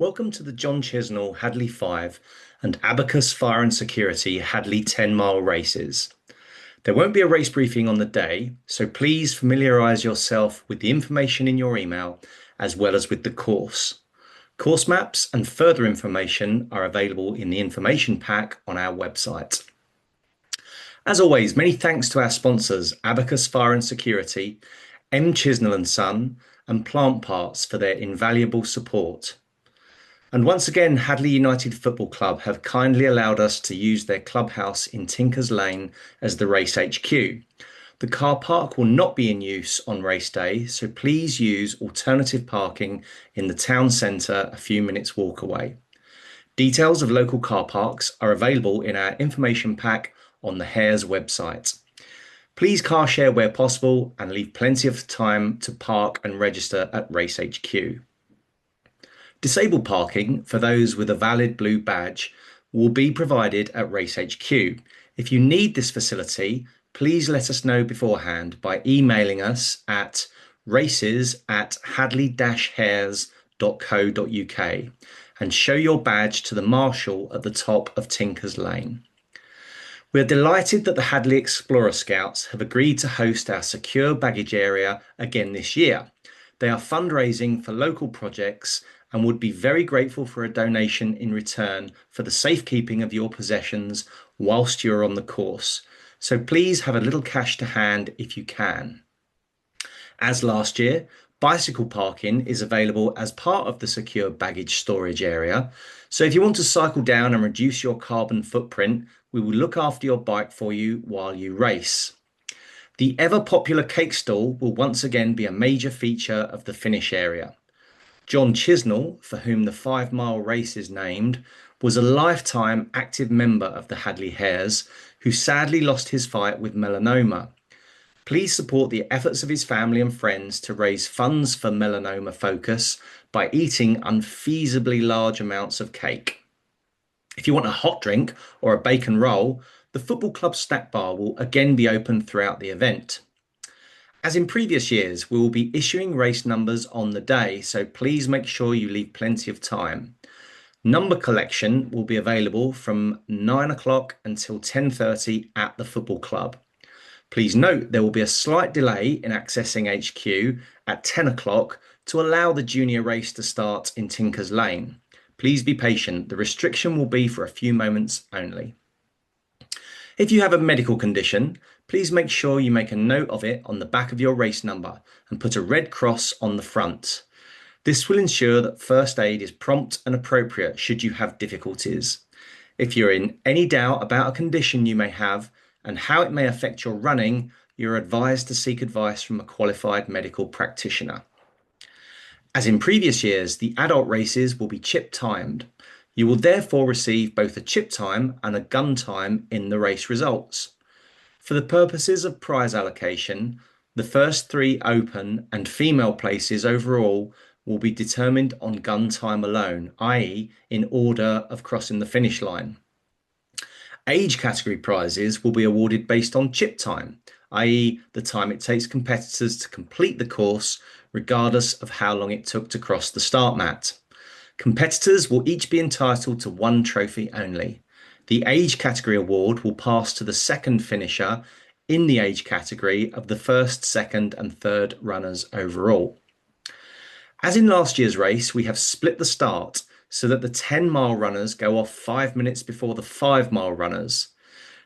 Welcome to the John Chisnall Hadleigh 5 and Abacus Fire and Security Hadleigh 10-mile races. There won't be a race briefing on the day, so please familiarise yourself with the information in your email as well as with the course. Course maps and further information are available in the information pack on our website. As always, many thanks to our sponsors Abacus Fire and Security, M. Chisnall & Son and Plant Parts for their invaluable support. And once again, Hadleigh United Football Club have kindly allowed us to use their clubhouse in Tinkers Lane as the race HQ. The car park will not be in use on race day, so please use alternative parking in the town centre a few minutes walk away. Details of local car parks are available in our information pack on the Hares website. Please car share where possible and leave plenty of time to park and register at Race HQ. Disabled parking for those with a valid blue badge will be provided at Race HQ. If you need this facility, please let us know beforehand by emailing us at races@hadleigh-hares.co.uk and show your badge to the marshal at the top of Tinkers Lane. We are delighted that the Hadleigh Explorer Scouts have agreed to host our secure baggage area again this year. They are fundraising for local projects and would be very grateful for a donation in return for the safekeeping of your possessions whilst you're on the course. So please have a little cash to hand if you can. As last year, bicycle parking is available as part of the secure baggage storage area. So if you want to cycle down and reduce your carbon footprint, we will look after your bike for you while you race. The ever popular cake stall will once again be a major feature of the finish area. John Chisnall, for whom the 5-mile race is named, was a lifetime active member of the Hadleigh Hares who sadly lost his fight with melanoma. Please support the efforts of his family and friends to raise funds for melanoma focus by eating unfeasibly large amounts of cake. If you want a hot drink or a bacon roll, the football club snack bar will again be open throughout the event. As in previous years, we will be issuing race numbers on the day, so please make sure you leave plenty of time. Number collection will be available from 9 o'clock until 10:30 at the football club. Please note there will be a slight delay in accessing HQ at 10 o'clock to allow the junior race to start in Tinkers Lane. Please be patient, the restriction will be for a few moments only. If you have a medical condition, please make sure you make a note of it on the back of your race number and put a red cross on the front. This will ensure that first aid is prompt and appropriate should you have difficulties. If you're in any doubt about a condition you may have and how it may affect your running, you're advised to seek advice from a qualified medical practitioner. As in previous years, the adult races will be chip timed. You will therefore receive both a chip time and a gun time in the race results. For the purposes of prize allocation, the first 3 open and female places overall will be determined on gun time alone, i.e. in order of crossing the finish line. Age category prizes will be awarded based on chip time, i.e. the time it takes competitors to complete the course, regardless of how long it took to cross the start mat. Competitors will each be entitled to 1 trophy only. The age category award will pass to the second finisher in the age category of the first, second and third runners overall. As in last year's race, we have split the start so that the 10-mile runners go off 5 minutes before the 5-mile runners.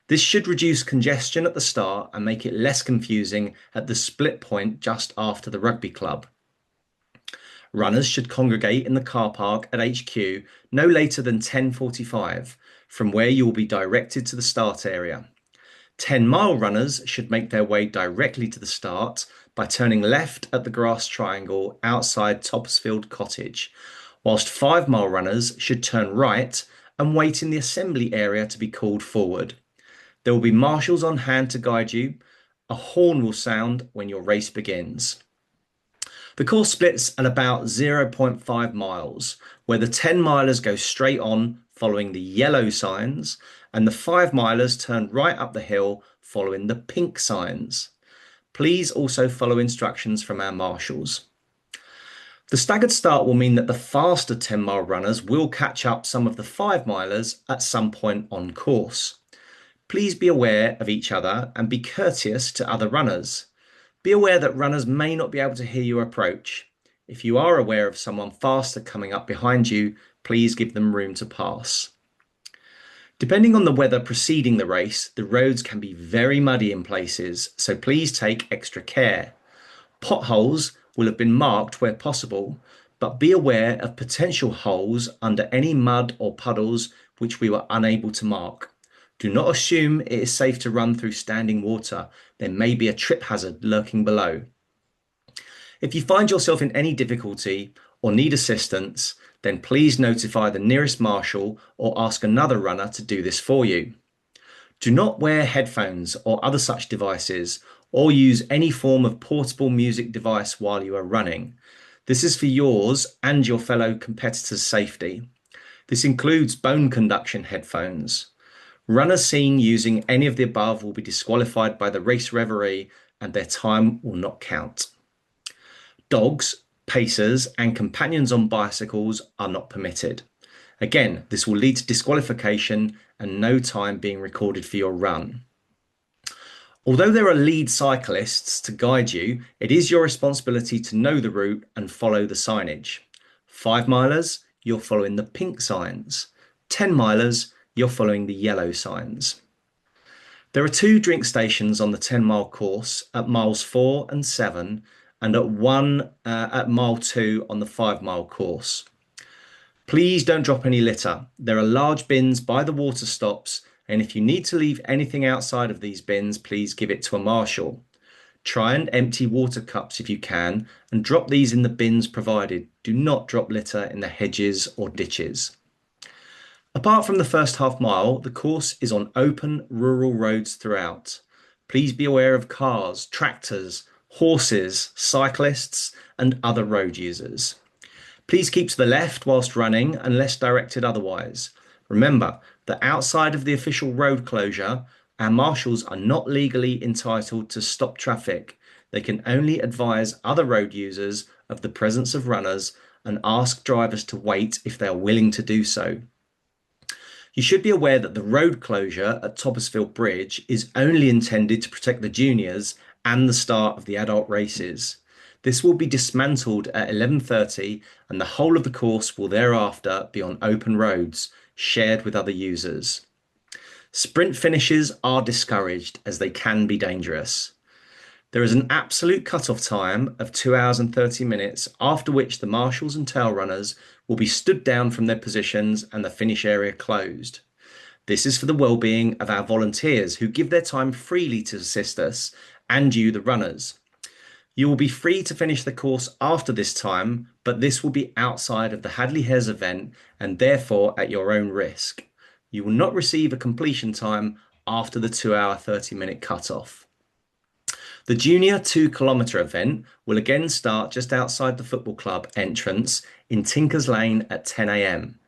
This should reduce congestion at the start and make it less confusing at the split point just after the rugby club. Runners should congregate in the car park at HQ no later than 10:45, from where you will be directed to the start area. 10-mile runners should make their way directly to the start by turning left at the grass triangle outside Topsfield Cottage, whilst 5-mile runners should turn right and wait in the assembly area to be called forward. There will be marshals on hand to guide you. A horn will sound when your race begins. The course splits at about 0.5 miles, where the 10-milers go straight on following the yellow signs and the 5-milers turn right up the hill following the pink signs. Please also follow instructions from our marshals. The staggered start will mean that the faster 10-mile runners will catch up some of the 5-milers at some point on course. Please be aware of each other and be courteous to other runners. Be aware that runners may not be able to hear you approach. If you are aware of someone faster coming up behind you, please give them room to pass. Depending on the weather preceding the race, the roads can be very muddy in places, so please take extra care. Potholes will have been marked where possible, but be aware of potential holes under any mud or puddles which we were unable to mark. Do not assume it is safe to run through standing water. There may be a trip hazard lurking below. If you find yourself in any difficulty or need assistance, then please notify the nearest marshal or ask another runner to do this for you. Do not wear headphones or other such devices or use any form of portable music device while you are running. This is for yours and your fellow competitors' safety. This includes bone conduction headphones. Runners seen using any of the above will be disqualified by the race referee and their time will not count. Dogs, pacers, and companions on bicycles are not permitted. Again, this will lead to disqualification and no time being recorded for your run. Although there are lead cyclists to guide you, it is your responsibility to know the route and follow the signage. 5-milers, you're following the pink signs. 10-milers, you're following the yellow signs. There are 2 drink stations on the 10-mile course at miles 4 and 7 and at mile 2 on the 5-mile course. Please don't drop any litter. There are large bins by the water stops, and if you need to leave anything outside of these bins, please give it to a marshal. Try and empty water cups if you can, and drop these in the bins provided. Do not drop litter in the hedges or ditches. Apart from the first half mile, the course is on open rural roads throughout. Please be aware of cars, tractors, horses, cyclists, and other road users. Please keep to the left whilst running unless directed otherwise. Remember that outside of the official road closure, our marshals are not legally entitled to stop traffic. They can only advise other road users of the presence of runners and ask drivers to wait if they are willing to do so. You should be aware that the road closure at Toppersfield Bridge is only intended to protect the juniors and the start of the adult races. This will be dismantled at 11:30 and the whole of the course will thereafter be on open roads, shared with other users. Sprint finishes are discouraged as they can be dangerous. There is an absolute cut-off time of 2 hours and 30 minutes, after which the marshals and tail runners will be stood down from their positions and the finish area closed. This is for the well-being of our volunteers who give their time freely to assist us and you, the runners. You will be free to finish the course after this time, but this will be outside of the Hadleigh event and therefore at your own risk. You will not receive a completion time after the 2 hour 30-minute cut-off. The junior 2-kilometre event will again start just outside the football club entrance in Tinkers Lane at 10 a.m.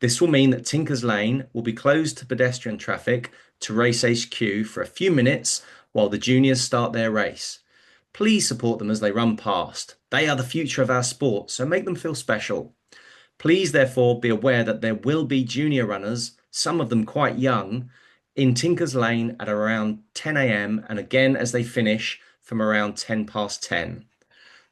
This will mean that Tinkers Lane will be closed to pedestrian traffic to Race HQ for a few minutes while the juniors start their race. Please support them as they run past. They are the future of our sport, so make them feel special. Please therefore be aware that there will be junior runners, some of them quite young, in Tinkers Lane at around 10 a.m. and again as they finish from around 10 past 10.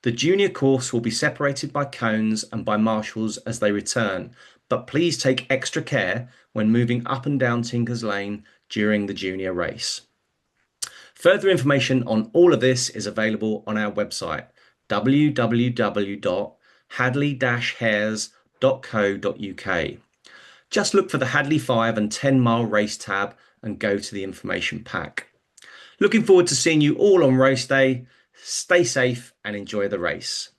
The junior course will be separated by cones and by marshals as they return, but please take extra care when moving up and down Tinkers Lane during the junior race. Further information on all of this is available on our website, www.hadleigh-hares.co.uk. Just look for the Hadleigh 5 and 10-mile race tab and go to the information pack. Looking forward to seeing you all on race day. Stay safe and enjoy the race.